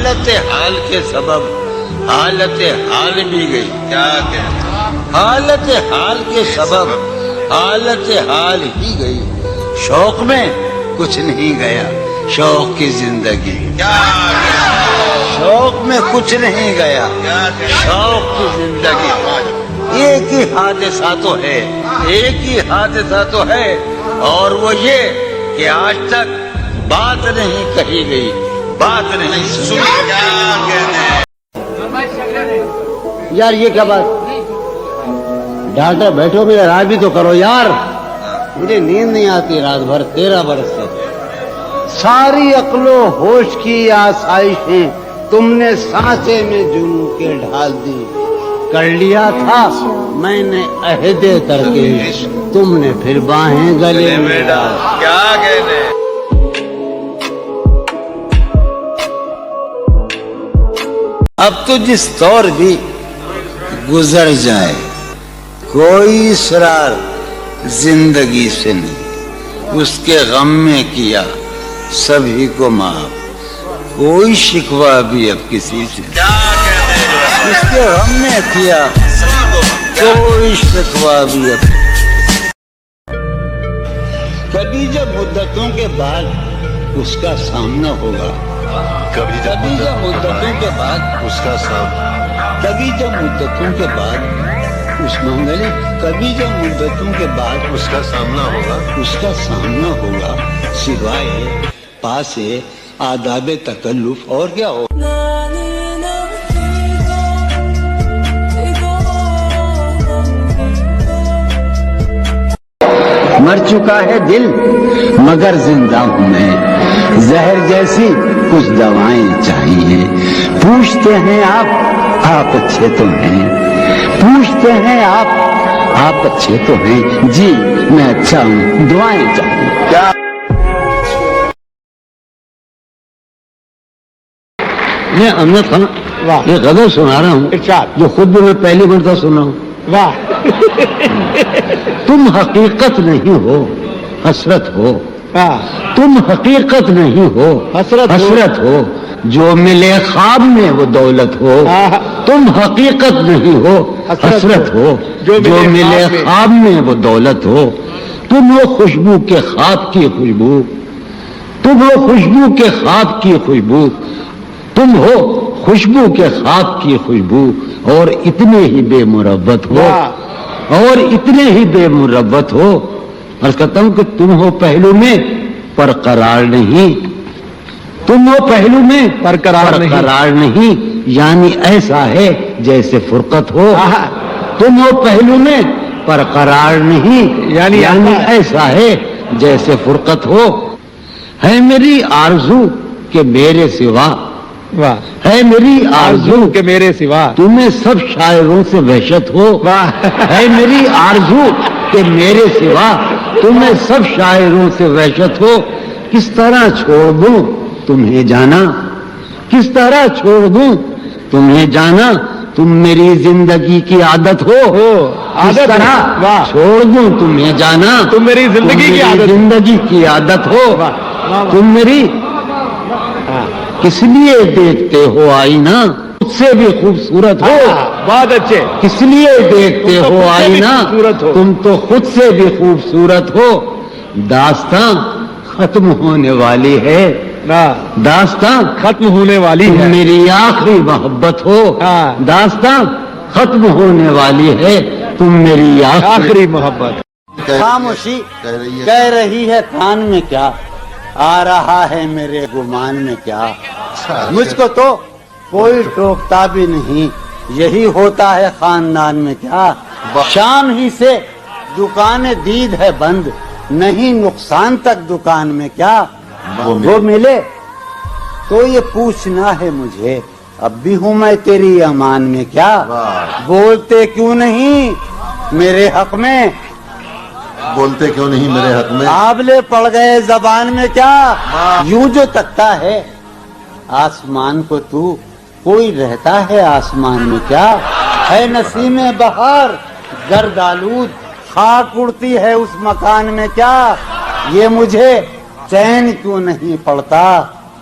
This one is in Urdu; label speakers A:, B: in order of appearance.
A: حالت حال کے سبب حالت حال بھی گئی.
B: کیا کہنے.
A: حالت حال کے سبب حالت حال ہی گئی. شوق میں کچھ نہیں گیا، شوق کی زندگی.
B: کیا
A: شوق میں کچھ نہیں گیا، شوق کی زندگی. ایک ہی حادثہ تو ہے، ایک ہی حادثہ تو ہے، اور وہ یہ کہ آج تک بات نہیں کہی گئی، بات نہیں سنی.
B: کیا کہنے.
A: یار یہ کیا بات؟ ڈاکٹر بیٹھو بھی رات بھی تو کرو یار. مجھے نیند نہیں آتی رات بھر 13 برس سے. ساری عقل و ہوش کی آسائشیں تم نے سانچے میں جنوں کے ڈھال دی. کر لیا تھا میں نے عہد ترکیش، تم نے پھر باہیں گلے میں ڈال.
B: کیا کہنے.
A: اب تو جس طور بھی گزر جائے، کوئی اسرار زندگی سے نہیں. اس کے غم میں کیا سبھی کو معاف، کوئی شکوہ بھی اب کسی سے.
B: کیا کہنے.
A: اس کے غم میں کیا کوئی شکوہ بھی اب. کبھی جب مدتوں کے بعد اس کا سامنا ہوگا،
B: کبھی
A: کبھی جب مدتوں کے بعد
B: اس کا سامنا،
A: کبھی جب مدتوں کے بعد اس منگلی کبھی جب مدتوں کے بعد
B: اس کا سامنا ہوگا.
A: اس کا سامنا ہوگا، سوائے پاس آداب تکلف اور کیا ہو. مر چکا ہے دل مگر زندہ ہوں میں، زہر جیسی کچھ دوائیں چاہیے. پوچھتے ہیں آپ اچھے تو ہیں، پوچھتے ہیں آپ اچھے تو ہیں. جی میں اچھا ہوں، دعائیں چاہیے.
B: کیا
A: میں امجد خان یہ غزل سنا رہا ہوں جو خود بھی میں پہلی مرتبہ سنا ہوں.
C: واہ.
A: تم حقیقت نہیں ہو حسرت ہو، تم حقیقت نہیں ہو حسرت ہو. جو ملے خواب میں وہ دولت ہو. تم حقیقت نہیں ہو حسرت ہو، جو ملے خواب میں وہ دولت ہو. تم ہو خوشبو کے خواب کی خوشبو، تم ہو خوشبو کے خواب کی خوشبو، تم ہو خوشبو کے خواب کی خوشبو. اور اتنے ہی بے مربت ہو، اور اتنے ہی بے مربت ہو. عرض کرتا ہوں کہ تم ہو پہلو میں پر قرار نہیں، تم ہو پہلو میں پر قرار نہیں. یعنی ایسا ہے جیسے فرقت ہو. تم ہو پہلو میں پر قرار نہیں، یعنی ایسا ہے جیسے فرقت ہو. ہے میری آرزو کہ میرے سوا، ہے میری آرزو
C: کہ میرے سوا
A: تمہیں سب شاعروں سے وحشت ہو. ہے میری آرزو کہ میرے سوا تمہیں سب شاعروں سے وحشت ہو. کس طرح چھوڑ دوں تمہیں جانا، کس طرح چھوڑ دوں تمہیں جانا. تم میری زندگی کی عادت ہو، کس طرح چھوڑ دوں تمہیں جانا.
C: تم میری
A: زندگی کی عادت ہو. تم میری کس لیے دیکھتے ہو آئینہ خود سے بھی خوبصورت ہو.
C: بہت اچھے.
A: کس لیے دیکھتے ہو آئینہ تم تو خود سے بھی خوبصورت ہو. داستاں ختم ہونے والی ہے، داستاں
C: ختم ہونے والی
A: تم
C: ہے.
A: میری آخری محبت ہو. داستاں ختم ہونے والی ہے، تم میری
C: آخری محبت.
A: خاموشی کہہ رہی ہے کان میں کیا، آ رہا ہے میرے گمان میں کیا. مجھ کو تو کوئی ٹوکتا بھی نہیں، یہی ہوتا ہے خاندان میں کیا. شام ہی سے دکانیں دید ہے بند، نہیں نقصان تک دکان میں کیا. وہ ملے تو یہ پوچھنا ہے مجھے، اب بھی ہوں میں تیری امان میں کیا. بولتے کیوں نہیں میرے حق میں،
B: بولتے کیوں نہیں میرے حق میں.
A: آبلے پڑ گئے زبان میں کیا. یوں جو تکتا ہے آسمان کو تو، کوئی رہتا ہے آسمان میں کیا. ہے نسیم بہار گرد آلود، خاک اڑتی ہے اس مکان میں کیا. یہ مجھے چین کیوں نہیں پڑتا،